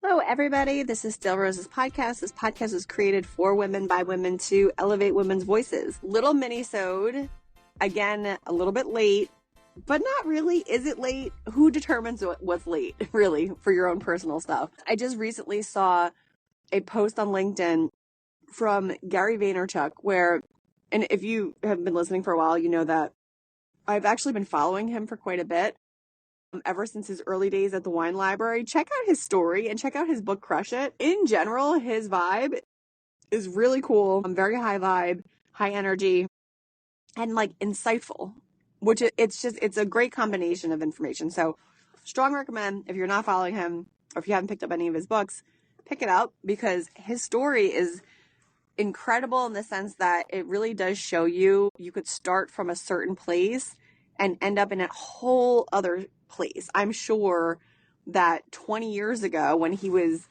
Hello, everybody. This is Still Rose's podcast. This podcast is created for women by women to elevate women's voices. Little minisode, again, a little bit late, but not really. Is it late? Who determines what's late, really, for your own personal stuff? I just recently saw a post on LinkedIn from Gary Vaynerchuk where, and if you have been listening for a while, you know that I've actually been following him for quite a bit. Ever since his early days at the wine library. Check out his story and check out his book, Crush It. In general, his vibe is really cool. Very high vibe, high energy, and like insightful, which it's a great combination of information. So strong recommend if you're not following him or if you haven't picked up any of his books, pick it up because his story is incredible in the sense that it really does show you could start from a certain place and end up in a whole other place. I'm sure that 20 years ago when he was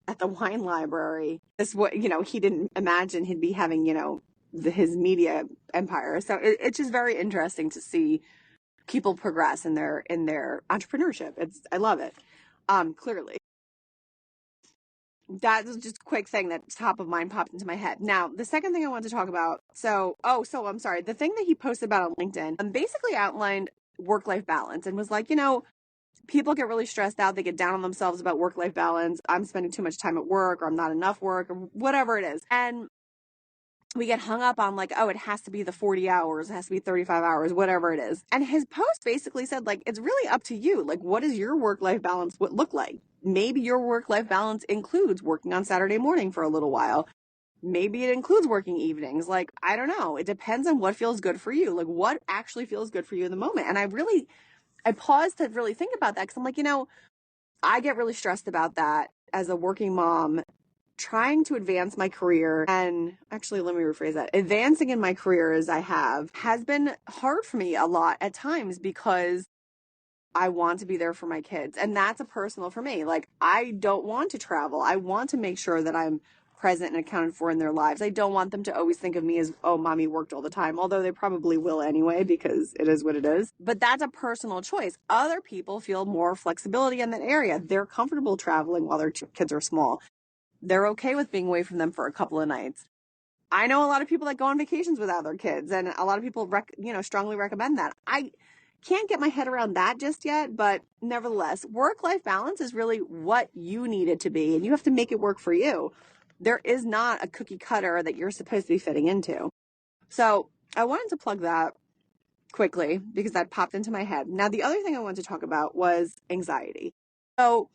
at the wine library, he didn't imagine he'd be having, his media empire. So it's just very interesting to see people progress in their entrepreneurship. I love it. Clearly. That was just a quick thing that top of mind popped into my head. Now, the second thing I want to talk about, I'm sorry. The thing that he posted about on LinkedIn basically outlined work-life balance and was like, people get really stressed out. They get down on themselves about work-life balance. I'm spending too much time at work, or I'm not enough work, or whatever it is. And we get hung up on like, oh, it has to be the 40 hours, it has to be 35 hours, whatever it is. And his post basically said, like, it's really up to you. Like, what does your work-life balance look like? Maybe your work-life balance includes working on Saturday morning for a little while. Maybe it includes working evenings. Like, I don't know. It depends on what feels good for you. Like, what actually feels good for you in the moment. And I paused to really think about that because I'm like, I get really stressed about that as a working mom, trying to advance my career. And actually, let me rephrase that. Advancing in my career as I has been hard for me a lot at times because I want to be there for my kids. And that's a personal for me. Like, I don't want to travel. I want to make sure that I'm present and accounted for in their lives. I don't want them to always think of me as, oh, mommy worked all the time, although they probably will anyway, because it is what it is. But that's a personal choice. Other people feel more flexibility in that area. They're comfortable traveling while their kids are small. They're okay with being away from them for a couple of nights. I know a lot of people that go on vacations without their kids, and a lot of people strongly recommend that. I can't get my head around that just yet, but nevertheless, work-life balance is really what you need it to be, and you have to make it work for you. There is not a cookie cutter that you're supposed to be fitting into. So I wanted to plug that quickly because that popped into my head. Now, the other thing I wanted to talk about was anxiety. So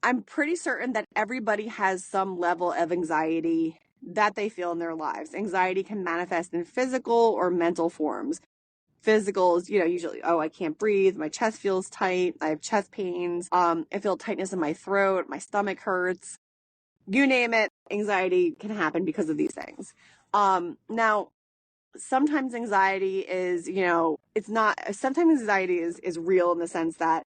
I'm pretty certain that everybody has some level of anxiety that they feel in their lives. Anxiety can manifest in physical or mental forms. Physical is, usually, oh, I can't breathe. My chest feels tight. I have chest pains. I feel tightness in my throat. My stomach hurts. You name it, anxiety can happen because of these things. Now, sometimes anxiety is, sometimes anxiety is real in the sense that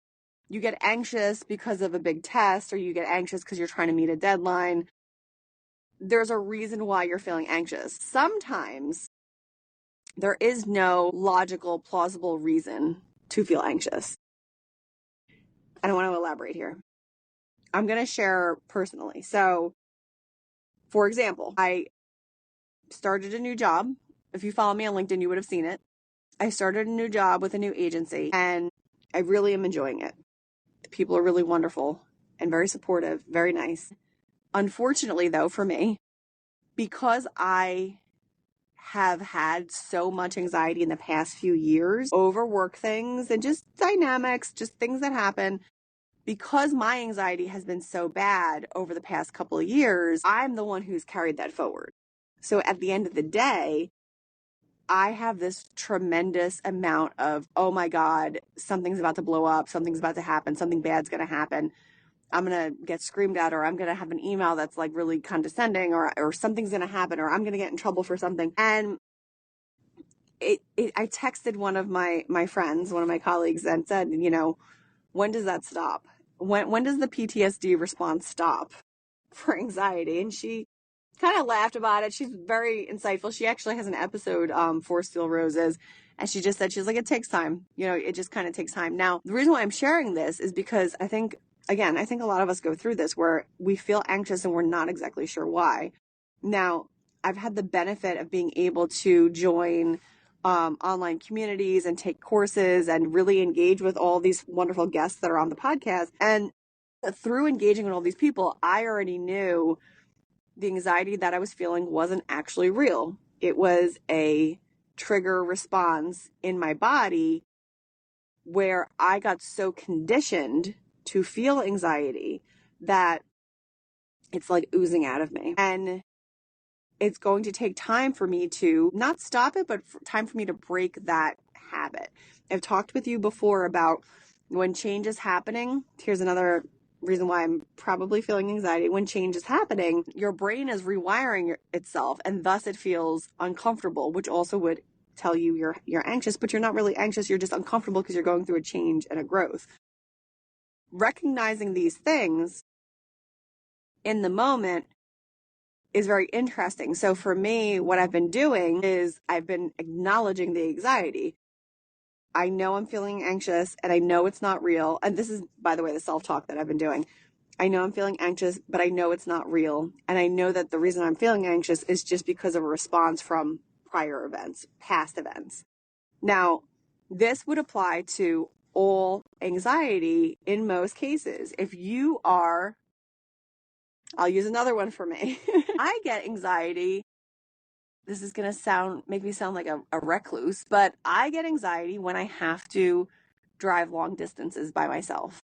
you get anxious because of a big test, or you get anxious because you're trying to meet a deadline. There's a reason why you're feeling anxious. Sometimes there is no logical, plausible reason to feel anxious. And I want to elaborate here. I'm going to share personally. So, for example, I started a new job. If you follow me on LinkedIn, you would have seen it. I started a new job with a new agency, and I really am enjoying it. The people are really wonderful and very supportive, very nice. Unfortunately, though, for me, because I have had so much anxiety in the past few years over work things and just dynamics, just things that happen, because my anxiety has been so bad over the past couple of years, I'm the one who's carried that forward. So at the end of the day, I have this tremendous amount of, oh my God, something's about to blow up, something's about to happen, something bad's going to happen. I'm going to get screamed at, or I'm going to have an email that's like really condescending, or something's going to happen, or I'm going to get in trouble for something. And I texted one of my friends, one of my colleagues, and said, when does that stop? When does the PTSD response stop for anxiety? And she kind of laughed about it. She's very insightful. She actually has an episode for Still Roses. And she just said, she's like, it takes time. It just kind of takes time. Now, the reason why I'm sharing this is because I think again, I think a lot of us go through this where we feel anxious and we're not exactly sure why. Now, I've had the benefit of being able to join online communities and take courses and really engage with all these wonderful guests that are on the podcast. And through engaging with all these people, I already knew the anxiety that I was feeling wasn't actually real. It was a trigger response in my body where I got so conditioned to feel anxiety that it's like oozing out of me. And it's going to take time for me to not stop it, but time for me to break that habit. I've talked with you before about when change is happening. Here's another reason why I'm probably feeling anxiety. When change is happening, your brain is rewiring itself, and thus it feels uncomfortable, which also would tell you you're anxious, but you're not really anxious. You're just uncomfortable because you're going through a change and a growth. Recognizing these things in the moment is very interesting. So for me, what I've been doing is I've been acknowledging the anxiety. I know I'm feeling anxious and I know it's not real. And this is, by the way, the self-talk that I've been doing. I know I'm feeling anxious, but I know it's not real. And I know that the reason I'm feeling anxious is just because of a response from prior events, past events. Now, this would apply to all anxiety in most cases. If you are, I'll use another one for me. I get anxiety. This is going to make me sound like a recluse, but I get anxiety when I have to drive long distances by myself.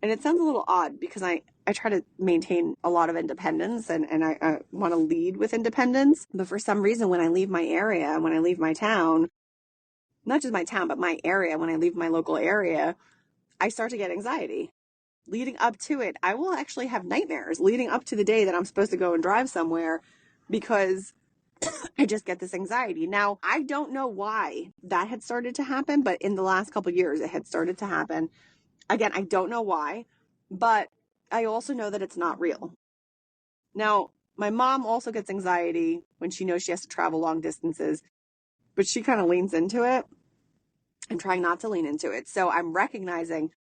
And it sounds a little odd because I try to maintain a lot of independence and I want to lead with independence. But for some reason, when I leave my area, when I leave my town, not just my town, but my area, when I leave my local area, I start to get anxiety. Leading up to it, I will actually have nightmares leading up to the day that I'm supposed to go and drive somewhere because I just get this anxiety. Now, I don't know why that had started to happen, but in the last couple of years, it had started to happen. Again, I don't know why, but I also know that it's not real. Now, my mom also gets anxiety when she knows she has to travel long distances, but she kind of leans into it. I'm trying not to lean into it. So I'm recognizing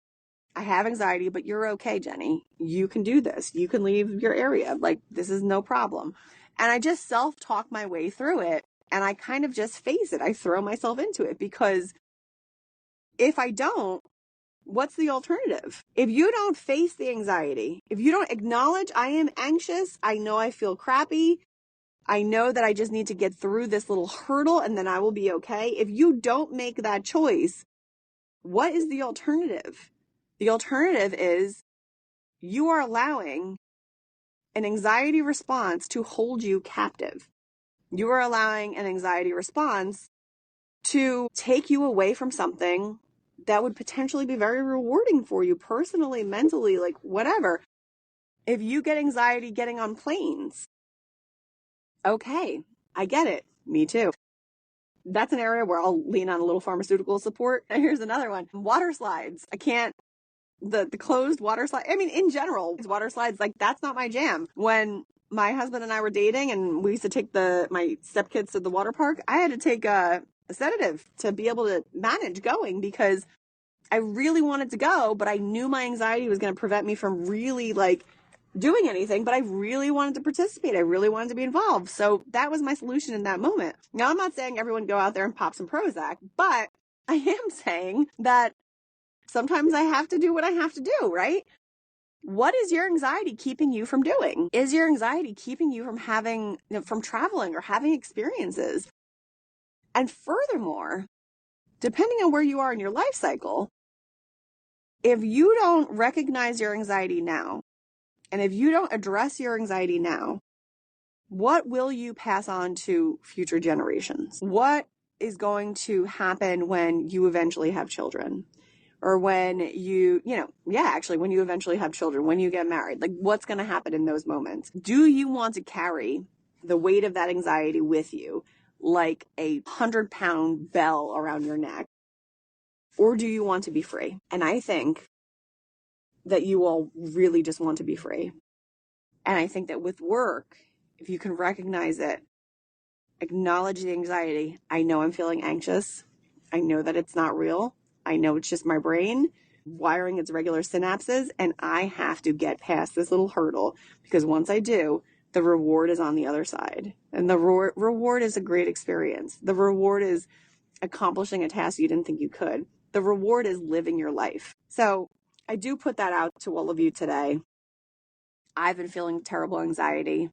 I have anxiety, but you're okay, Jenny. You can do this. You can leave your area. Like, this is no problem. And I just self-talk my way through it. And I kind of just face it. I throw myself into it because if I don't, what's the alternative? If you don't face the anxiety, if you don't acknowledge I am anxious, I know I feel crappy. I know that I just need to get through this little hurdle and then I will be okay. If you don't make that choice, what is the alternative? The alternative is you are allowing an anxiety response to hold you captive. You are allowing an anxiety response to take you away from something that would potentially be very rewarding for you personally, mentally, like whatever. If you get anxiety getting on planes, okay, I get it. Me too. That's an area where I'll lean on a little pharmaceutical support. And here's another one. Water slides. I can't the closed water slide. I mean, in general, water slides, like that's not my jam. When my husband and I were dating and we used to take my stepkids to the water park, I had to take a sedative to be able to manage going because I really wanted to go, but I knew my anxiety was going to prevent me from really like doing anything, but I really wanted to participate. I really wanted to be involved. So that was my solution in that moment. Now, I'm not saying everyone go out there and pop some Prozac, but I am saying that sometimes I have to do what I have to do, right? What is your anxiety keeping you from doing? Is your anxiety keeping you from from traveling or having experiences? And furthermore, depending on where you are in your life cycle, if you don't recognize your anxiety now, and if you don't address your anxiety now, what will you pass on to future generations? What is going to happen when you eventually have children? Or when when you eventually have children, when you get married, like what's going to happen in those moments? Do you want to carry the weight of that anxiety with you like a 100-pound bell around your neck? Or do you want to be free? And I think that you all really just want to be free. And I think that with work, if you can recognize it, acknowledge the anxiety. I know I'm feeling anxious. I know that it's not real. I know it's just my brain. wiring its regular synapses, and I have to get past this little hurdle, because once I do, the reward is on the other side. And the reward is a great experience. The reward is accomplishing a task you didn't think you could. The reward is living your life. So I do put that out to all of you today. I've been feeling terrible anxiety.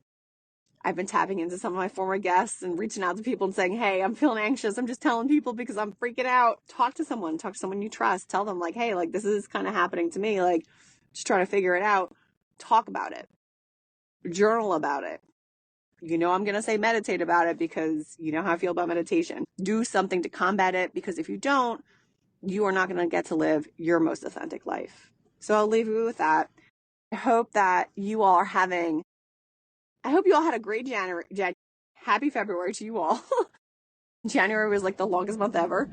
I've been tapping into some of my former guests and reaching out to people and saying, hey, I'm feeling anxious. I'm just telling people because I'm freaking out. Talk to someone you trust. Tell them like, hey, like this is kind of happening to me. Like just trying to figure it out. Talk about it. Journal about it. You know, I'm going to say meditate about it because you know how I feel about meditation. Do something to combat it, because if you don't, you are not going to get to live your most authentic life. So I'll leave you with that. I hope that you all are having, I hope you all had a great January. Happy February to you all. January was like the longest month ever.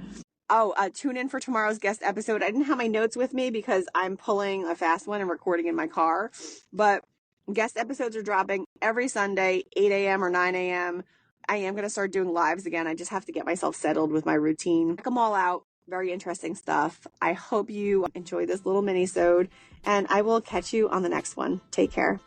Oh, tune in for tomorrow's guest episode. I didn't have my notes with me because I'm pulling a fast one and recording in my car, but guest episodes are dropping every Sunday, 8 a.m. or 9 a.m. I am going to start doing lives again. I just have to get myself settled with my routine. Check them all out. Very interesting stuff. I hope you enjoy this little mini-sode, and I will catch you on the next one. Take care.